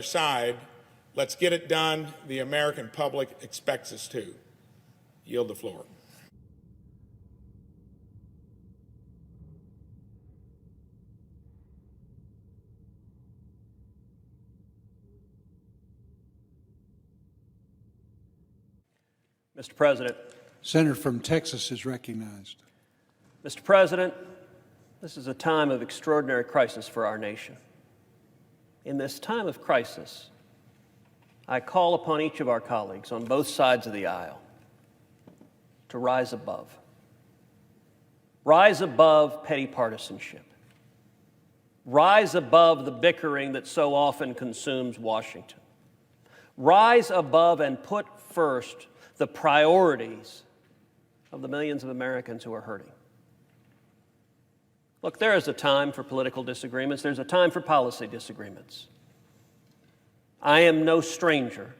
side. Let's get it done. The American public expects us to. Yield the floor. Mr. President. Senator from Texas is recognized. Mr. President, this is a time of extraordinary crisis for our nation. In this time of crisis, I call upon each of our colleagues on both sides of the aisle to rise above. Rise above petty partisanship. Rise above the bickering that so often consumes Washington. Rise above and put first the priorities of the millions of Americans who are hurting. Look, there is a time for political disagreements. There's a time for policy disagreements. I am no stranger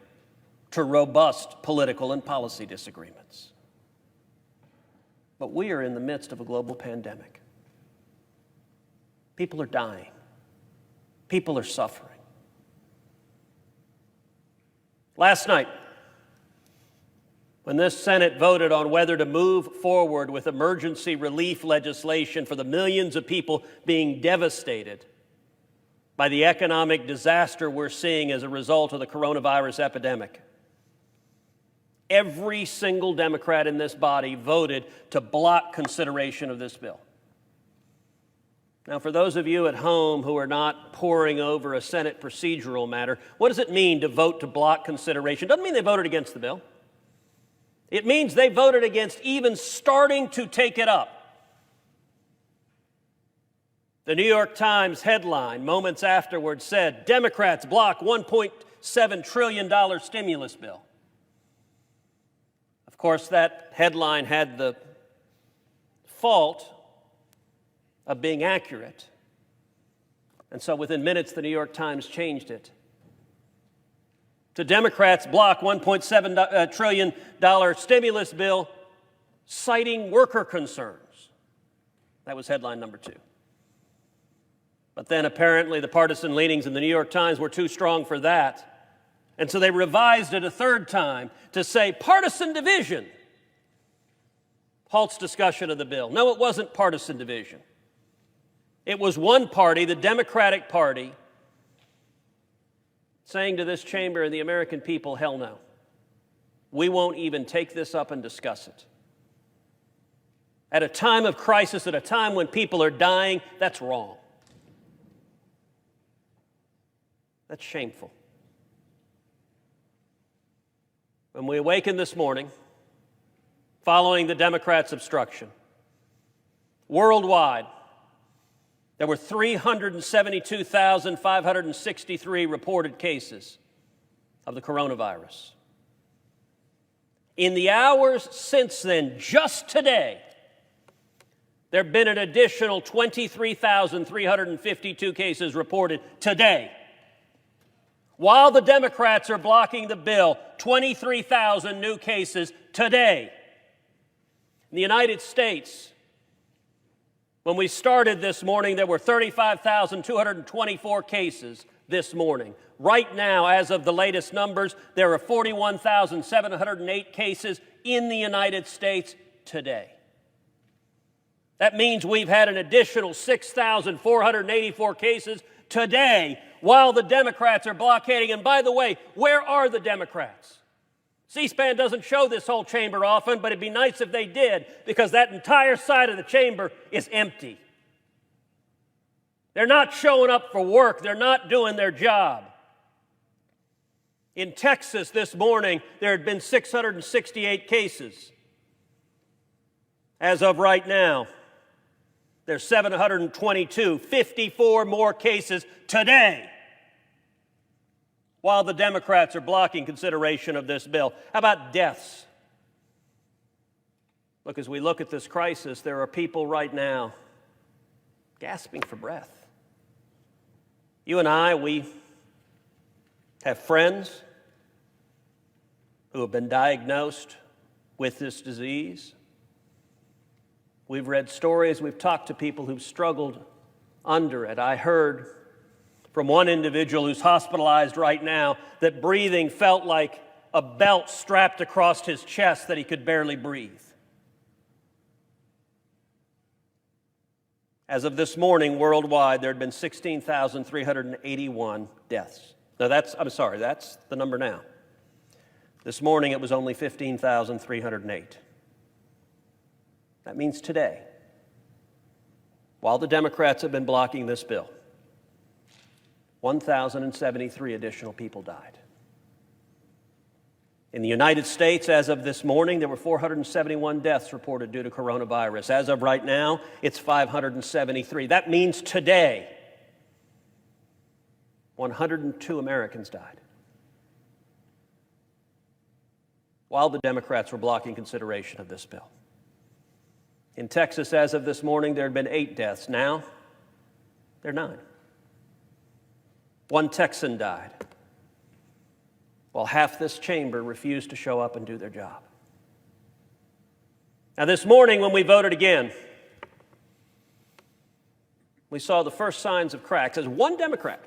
to robust political and policy disagreements. But we are in the midst of a global pandemic. People are dying. People are suffering. Last night, when this Senate voted on whether to move forward with emergency relief legislation for the millions of people being devastated by the economic disaster we're seeing as a result of the coronavirus epidemic, every single Democrat in this body voted to block consideration of this bill. Now, for those of you at home who are not poring over a Senate procedural matter, what does it mean to vote to block consideration? Doesn't mean they voted against the bill. It means they voted against even starting to take it up. The New York Times headline moments afterwards said, Democrats block $1.7 trillion stimulus bill. Of course, that headline had the fault of being accurate. And so within minutes, the New York Times changed it to Democrats block $1.7 trillion stimulus bill, citing worker concerns. That was headline number 2. But then apparently the partisan leanings in the New York Times were too strong for that. And so they revised it a third time to say partisan division halts discussion of the bill. No, it wasn't partisan division. It was one party, the Democratic Party, saying to this chamber and the American people, hell no. We won't even take this up and discuss it. At a time of crisis, at a time when people are dying, that's wrong. That's shameful. When we awakened this morning, following the Democrats' obstruction, worldwide, there were 372,563 reported cases of the coronavirus. In the hours since then, just today, there have been an additional 23,352 cases reported today. While the Democrats are blocking the bill, 23,000 new cases today. In the United States, when we started this morning, there were 35,224 cases this morning. Right now, as of the latest numbers, there are 41,708 cases in the United States today. That means we've had an additional 6,484 cases today while the Democrats are blockading. And by the way, where are the Democrats? C-SPAN doesn't show this whole chamber often, but it'd be nice if they did, because that entire side of the chamber is empty. They're not showing up for work. They're not doing their job. In Texas this morning, there had been 668 cases. As of right now, there's 722, 54 more cases today, while the Democrats are blocking consideration of this bill. How about deaths? Look, as we look at this crisis, there are people right now gasping for breath. You and I, we have friends who have been diagnosed with this disease. We've read stories, we've talked to people who've struggled under it. I heard from one individual who's hospitalized right now that breathing felt like a belt strapped across his chest that he could barely breathe. As of this morning, worldwide, there had been 16,381 deaths. Now that's the number now. This morning it was only 15,308. That means today, while the Democrats have been blocking this bill, 1,073 additional people died. In the United States, as of this morning, there were 471 deaths reported due to coronavirus. As of right now, it's 573. That means today, 102 Americans died, while the Democrats were blocking consideration of this bill. In Texas, as of this morning, there had been 8 deaths. Now, there are 9. One Texan died, while half this chamber refused to show up and do their job. Now, this morning when we voted again, we saw the first signs of cracks as one Democrat,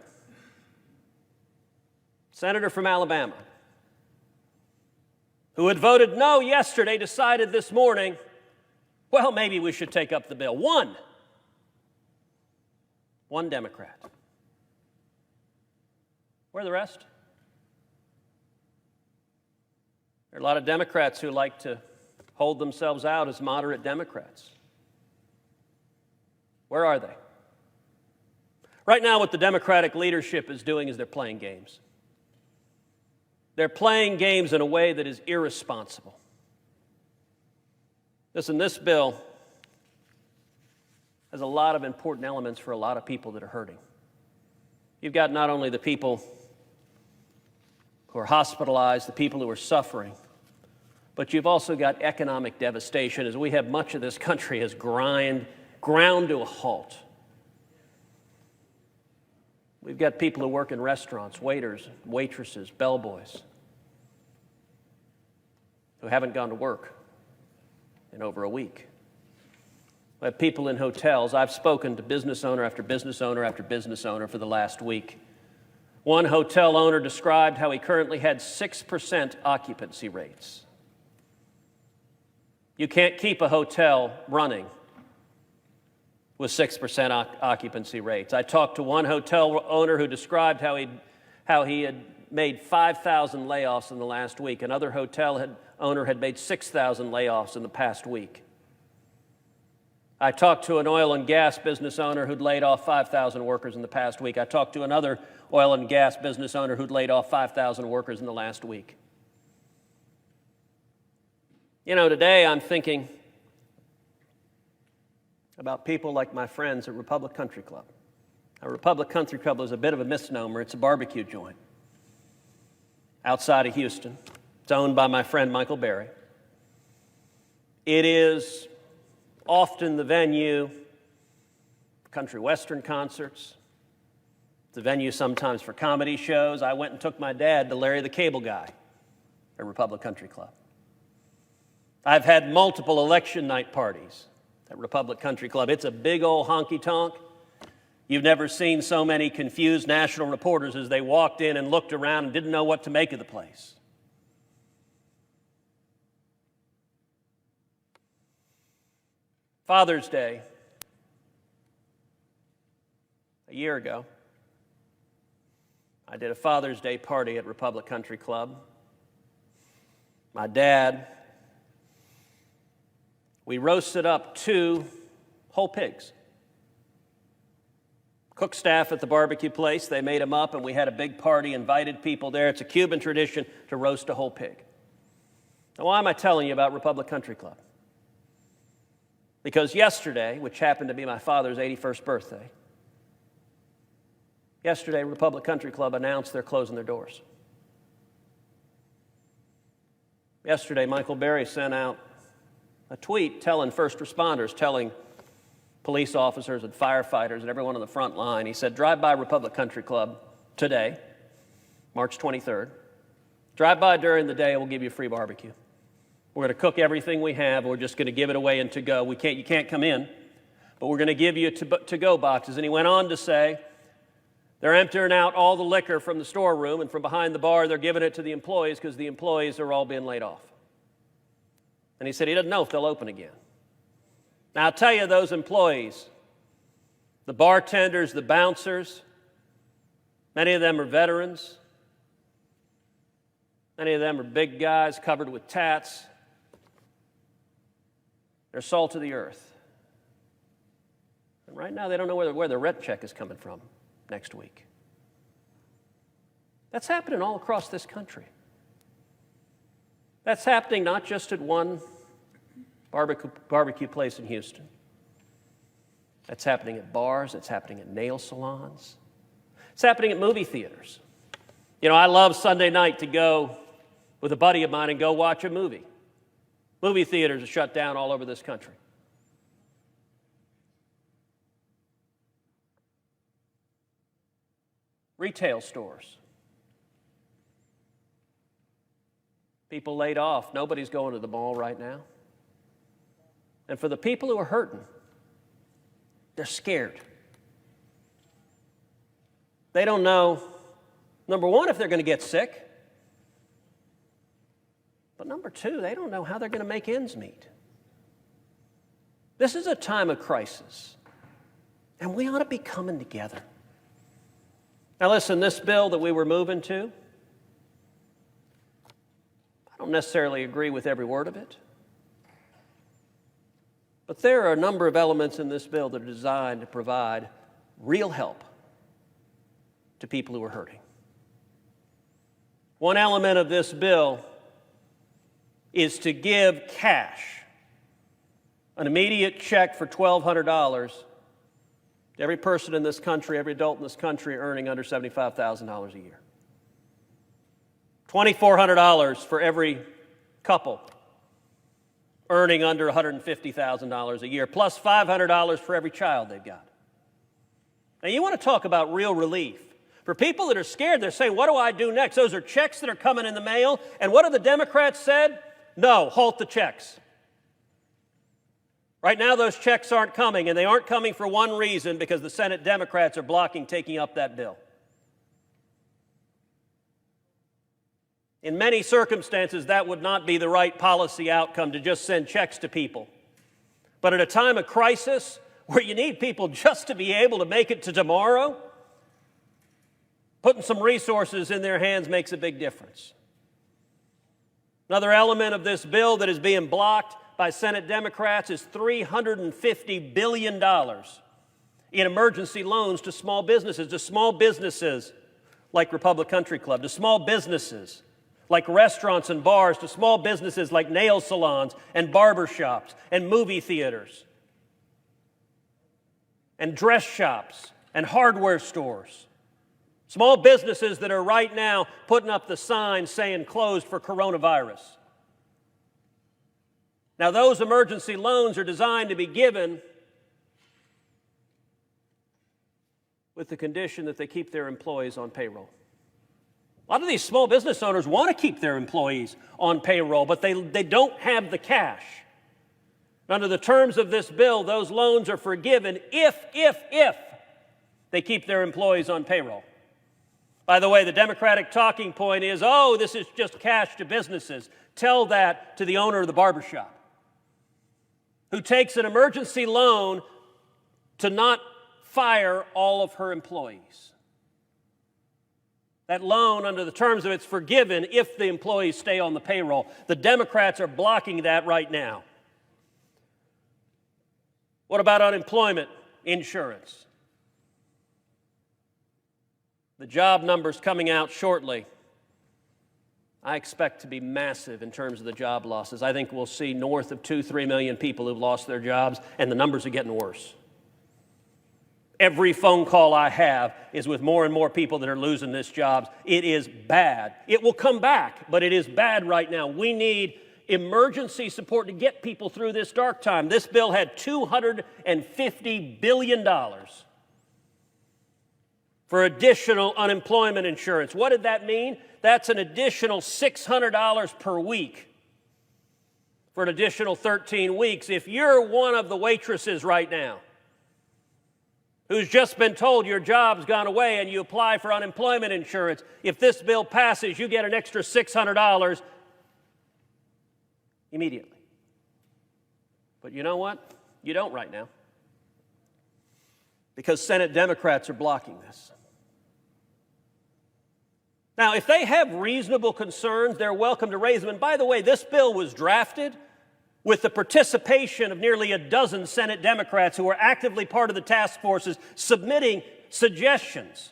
senator from Alabama, who had voted no yesterday, decided this morning, well, maybe we should take up the bill. One Democrat. Where are the rest? There are a lot of Democrats who like to hold themselves out as moderate Democrats. Where are they? Right now, what the Democratic leadership is doing is they're playing games. They're playing games in a way that is irresponsible. Listen, this bill has a lot of important elements for a lot of people that are hurting. You've got not only the people who are hospitalized, the people who are suffering, but you've also got economic devastation, as we have much of this country has ground to a halt. We've got people who work in restaurants, waiters, waitresses, bellboys, who haven't gone to work in over a week. We have people in hotels. I've spoken to business owner after business owner after business owner for the last week. One hotel owner described how he currently had 6% occupancy rates. You can't keep a hotel running with 6% occupancy rates. I talked to one hotel owner who described how he had made 5,000 layoffs in the last week. Another hotel owner had made 6,000 layoffs in the past week. I talked to an oil and gas business owner who'd laid off 5,000 workers in the past week. I talked to another oil and gas business owner who'd laid off 5,000 workers in the last week. You know, today I'm thinking about people like my friends at Republic Country Club. Now, Republic Country Club is a bit of a misnomer. It's a barbecue joint outside of Houston. It's owned by my friend Michael Berry. It is often the venue for country western concerts. It's a venue sometimes for comedy shows. I went and took my dad to Larry the Cable Guy at Republic Country Club. I've had multiple election night parties at Republic Country Club. It's a big old honky-tonk. You've never seen so many confused national reporters as they walked in and looked around and didn't know what to make of the place. Father's Day, a year ago, I did a Father's Day party at Republic Country Club. My dad, we roasted up 2 whole pigs. Cook staff at the barbecue place, they made them up, and we had a big party, invited people there. It's a Cuban tradition to roast a whole pig. Now, why am I telling you about Republic Country Club? Because yesterday, which happened to be my father's 81st birthday, yesterday Republic Country Club announced they're closing their doors. Yesterday, Michael Berry sent out a tweet telling first responders, telling police officers and firefighters and everyone on the front line. He said, drive by Republic Country Club today, March 23rd. Drive by during the day and we'll give you a free barbecue. We're going to cook everything we have. We're just going to give it away in to-go. You can't come in, but we're going to give you to-go boxes. And he went on to say They're emptying out all the liquor from the storeroom, and from behind the bar, they're giving it to the employees because the employees are all being laid off. And he said he doesn't know if they'll open again. Now, I'll tell you, those employees, the bartenders, the bouncers, many of them are veterans. Many of them are big guys covered with tats. They're salt of the earth. And right now, they don't know where their rent check is coming from next week. That's happening all across this country. That's happening not just at one barbecue place in Houston. That's happening at bars. It's happening at nail salons. It's happening at movie theaters. You know, I love Sunday night to go with a buddy of mine and go watch a movie. Movie theaters are shut down all over this country. Retail stores. People laid off. Nobody's going to the mall right now. And for the people who are hurting, they're scared. They don't know, number one, if they're going to get sick. But number two, they don't know how they're going to make ends meet. This is a time of crisis, and we ought to be coming together. Now listen, this bill that we were moving to, I don't necessarily agree with every word of it. But there are a number of elements in this bill that are designed to provide real help to people who are hurting. One element of this bill is to give cash, an immediate check for $1,200 to every person in this country, every adult in this country earning under $75,000 a year. $2,400 for every couple earning under $150,000 a year, plus $500 for every child they've got. Now, you want to talk about real relief. For people that are scared, they're saying, what do I do next? Those are checks that are coming in the mail. And what have the Democrats said? No, halt the checks. Right now, those checks aren't coming, and they aren't coming for one reason, because the Senate Democrats are blocking taking up that bill. In many circumstances, that would not be the right policy outcome to just send checks to people. But at a time of crisis, where you need people just to be able to make it to tomorrow, putting some resources in their hands makes a big difference. Another element of this bill that is being blocked by Senate Democrats is $350 billion in emergency loans to small businesses like Republic Country Club, to small businesses like restaurants and bars, to small businesses like nail salons and barber shops and movie theaters and dress shops and hardware stores. Small businesses that are right now putting up the sign saying closed for coronavirus. Now, those emergency loans are designed to be given with the condition that they keep their employees on payroll. A lot of these small business owners want to keep their employees on payroll, but they don't have the cash. Under the terms of this bill, those loans are forgiven if they keep their employees on payroll. By the way, the Democratic talking point is, oh, this is just cash to businesses. Tell that to the owner of the barbershop, who takes an emergency loan to not fire all of her employees. That loan, under the terms of it's forgiven if the employees stay on the payroll. The Democrats are blocking that right now. What about unemployment insurance? The job numbers coming out shortly, I expect to be massive in terms of the job losses. I think we'll see north of 2-3 million people who've lost their jobs, and the numbers are getting worse. Every phone call I have is with more and more people that are losing their jobs. It is bad. It will come back, but it is bad right now. We need emergency support to get people through this dark time. This bill had $250 billion for additional unemployment insurance. What did that mean? That's an additional $600 per week for an additional 13 weeks. If you're one of the waitresses right now who's just been told your job's gone away and you apply for unemployment insurance, if this bill passes, you get an extra $600 immediately. But you know what? You don't right now. Because Senate Democrats are blocking this. Now, if they have reasonable concerns, they're welcome to raise them. And by the way, this bill was drafted with the participation of nearly a dozen Senate Democrats who are actively part of the task forces submitting suggestions.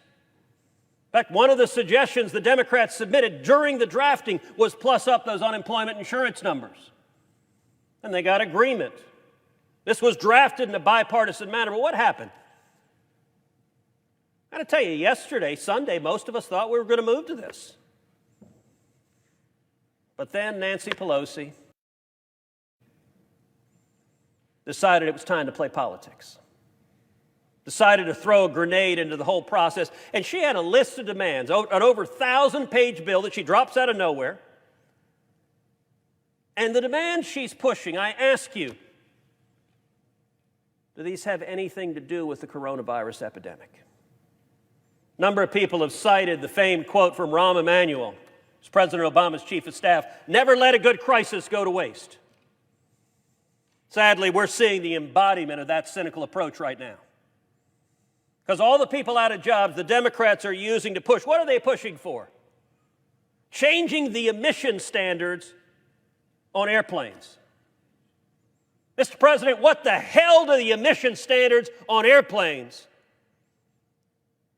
In fact, one of the suggestions the Democrats submitted during the drafting was plus up those unemployment insurance numbers. And they got agreement. This was drafted in a bipartisan manner, but what happened? I got to tell you, yesterday, Sunday, most of us thought we were going to move to this. But then Nancy Pelosi decided it was time to play politics. Decided to throw a grenade into the whole process. And she had a list of demands, an over 1,000-page bill that she drops out of nowhere. And the demands she's pushing, I ask you, do these have anything to do with the coronavirus epidemic? A number of people have cited the famed quote from Rahm Emanuel, who's President Obama's chief of staff, "Never let a good crisis go to waste." Sadly, we're seeing the embodiment of that cynical approach right now. Because all the people out of jobs the Democrats are using to push, what are they pushing for? Changing the emission standards on airplanes. Mr. President, what the hell do the emission standards on airplanes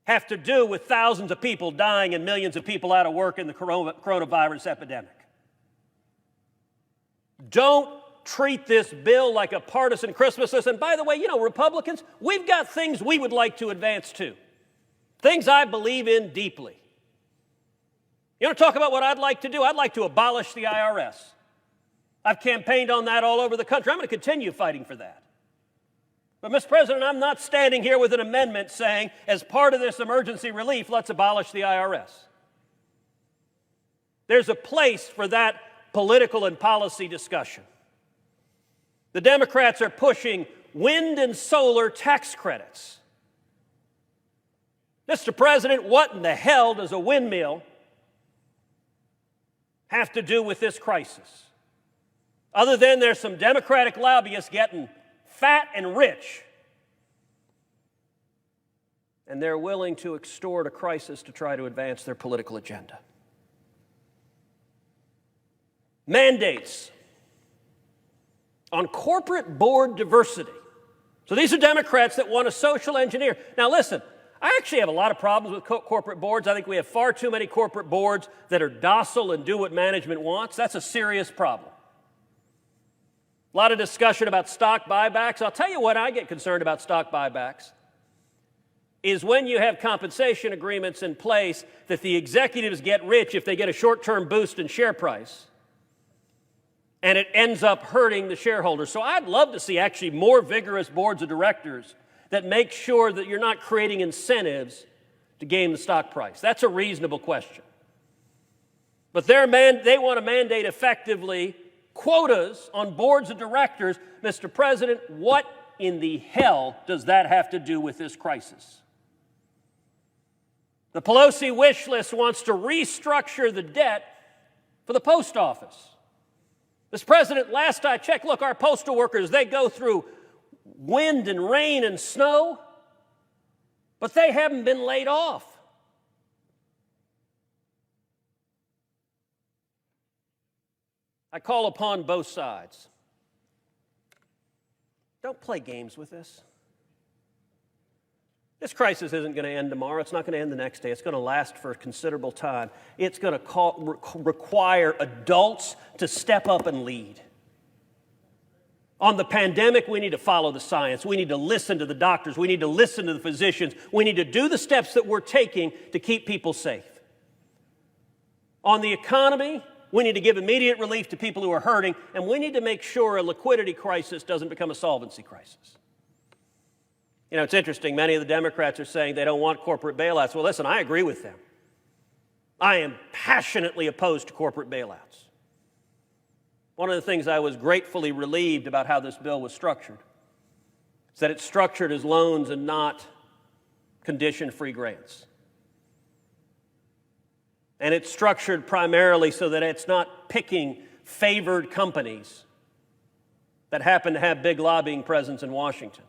have to do with thousands of people dying and millions of people out of work in the coronavirus epidemic? Don't treat this bill like a partisan Christmas list. And by the way, you know, Republicans, we've got things we would like to advance too. Things I believe in deeply. You want to talk about what I'd like to do? I'd like to abolish the IRS. I've campaigned on that all over the country. I'm going to continue fighting for that. But, Mr. President, I'm not standing here with an amendment saying, as part of this emergency relief, let's abolish the IRS. There's a place for that political and policy discussion. The Democrats are pushing wind and solar tax credits. Mr. President, what in the hell does a windmill have to do with this crisis? Other than there's some Democratic lobbyists getting fat and rich, and they're willing to extort a crisis to try to advance their political agenda. Mandates on corporate board diversity. So these are Democrats that want to social engineer. Now listen, I actually have a lot of problems with corporate boards. I think we have far too many corporate boards that are docile and do what management wants. That's a serious problem. A lot of discussion about stock buybacks. I'll tell you what I get concerned about stock buybacks is when you have compensation agreements in place that the executives get rich if they get a short-term boost in share price, and it ends up hurting the shareholders. So I'd love to see actually more vigorous boards of directors that make sure that you're not creating incentives to gain the stock price. That's a reasonable question. But they want to mandate effectively quotas on boards of directors. Mr. President, what in the hell does that have to do with this crisis? The Pelosi wish list wants to restructure the debt for the post office. Mr. President, last I checked, look, our postal workers, they go through wind and rain and snow, but they haven't been laid off. I call upon both sides. Don't play games with this. This crisis isn't going to end tomorrow. It's not going to end the next day. It's going to last for a considerable time. It's going to require adults to step up and lead. On the pandemic, we need to follow the science. We need to listen to the doctors. We need to listen to the physicians. We need to do the steps that we're taking to keep people safe. On the economy, we need to give immediate relief to people who are hurting, and we need to make sure a liquidity crisis doesn't become a solvency crisis. You know, it's interesting. Many of the Democrats are saying they don't want corporate bailouts. Well, listen, I agree with them. I am passionately opposed to corporate bailouts. One of the things I was gratefully relieved about how this bill was structured is that it's structured as loans and not condition-free grants. And it's structured primarily so that it's not picking favored companies that happen to have big lobbying presence in Washington.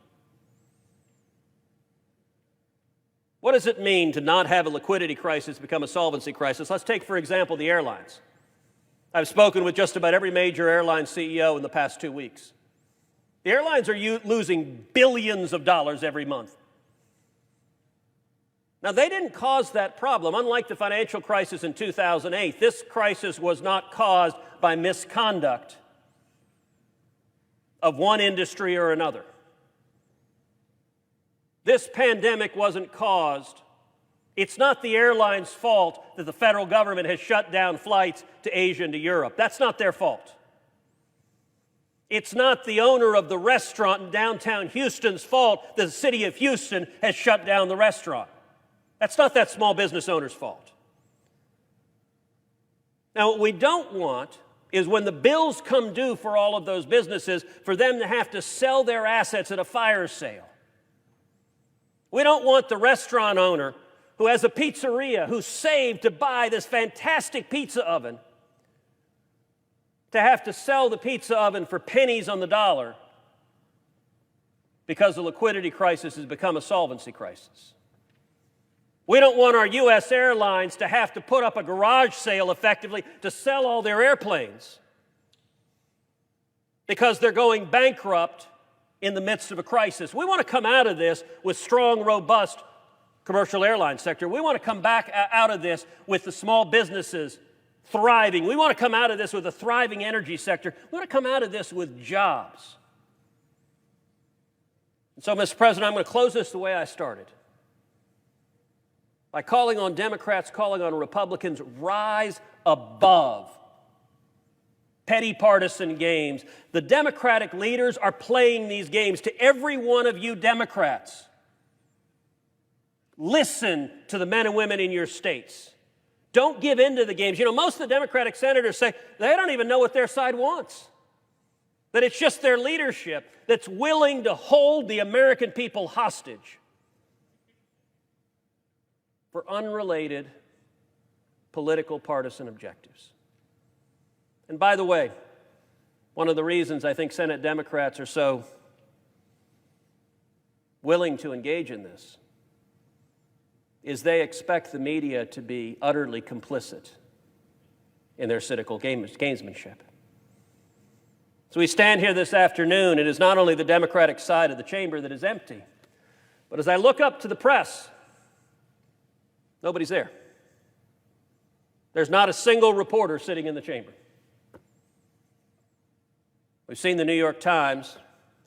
What does it mean to not have a liquidity crisis become a solvency crisis? Let's take, for example, the airlines. I've spoken with just about every major airline CEO in the past 2 weeks. The airlines are losing billions of dollars every month. Now, they didn't cause that problem. Unlike the financial crisis in 2008, this crisis was not caused by misconduct of one industry or another. This pandemic wasn't caused. It's not the airline's fault that the federal government has shut down flights to Asia and to Europe. That's not their fault. It's not the owner of the restaurant in downtown Houston's fault that the city of Houston has shut down the restaurant. That's not that small business owner's fault. Now, what we don't want is when the bills come due for all of those businesses, for them to have to sell their assets at a fire sale. We don't want the restaurant owner who has a pizzeria, who saved to buy this fantastic pizza oven, to have to sell the pizza oven for pennies on the dollar because the liquidity crisis has become a solvency crisis. We don't want our U.S. airlines to have to put up a garage sale effectively to sell all their airplanes because they're going bankrupt in the midst of a crisis. We want to come out of this with strong, robust commercial airline sector. We want to come back out of this with the small businesses thriving. We want to come out of this with a thriving energy sector. We want to come out of this with jobs. And so, Mr. President, I'm going to close this the way I started, by calling on Democrats, calling on Republicans, rise above petty partisan games. The Democratic leaders are playing these games. To every one of you Democrats, listen to the men and women in your states. Don't give in to the games. You know, most of the Democratic senators say they don't even know what their side wants, that it's just their leadership that's willing to hold the American people hostage for unrelated political partisan objectives. And by the way, one of the reasons I think Senate Democrats are so willing to engage in this is they expect the media to be utterly complicit in their cynical gamesmanship. So we stand here this afternoon, it is not only the Democratic side of the chamber that is empty, but as I look up to the press, nobody's there. There's not a single reporter sitting in the chamber. We've seen the New York Times.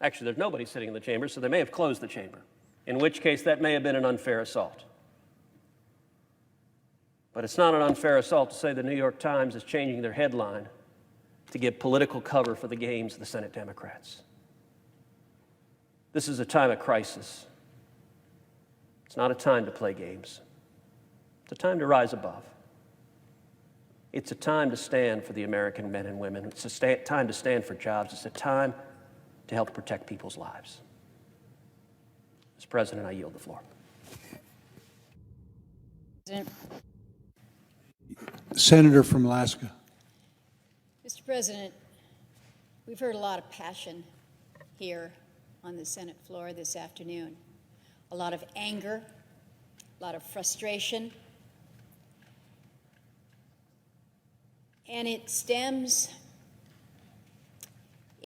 Actually, there's nobody sitting in the chamber, so they may have closed the chamber, in which case that may have been an unfair assault. But it's not an unfair assault to say the New York Times is changing their headline to give political cover for the games of the Senate Democrats. This is a time of crisis. It's not a time to play games. It's a time to rise above. It's a time to stand for the American men and women. It's a time to stand for jobs. It's a time to help protect people's lives. Mr. President, I yield the floor. Senator from Alaska. Mr. President, we've heard a lot of passion here on the Senate floor this afternoon. A lot of anger, a lot of frustration. And it stems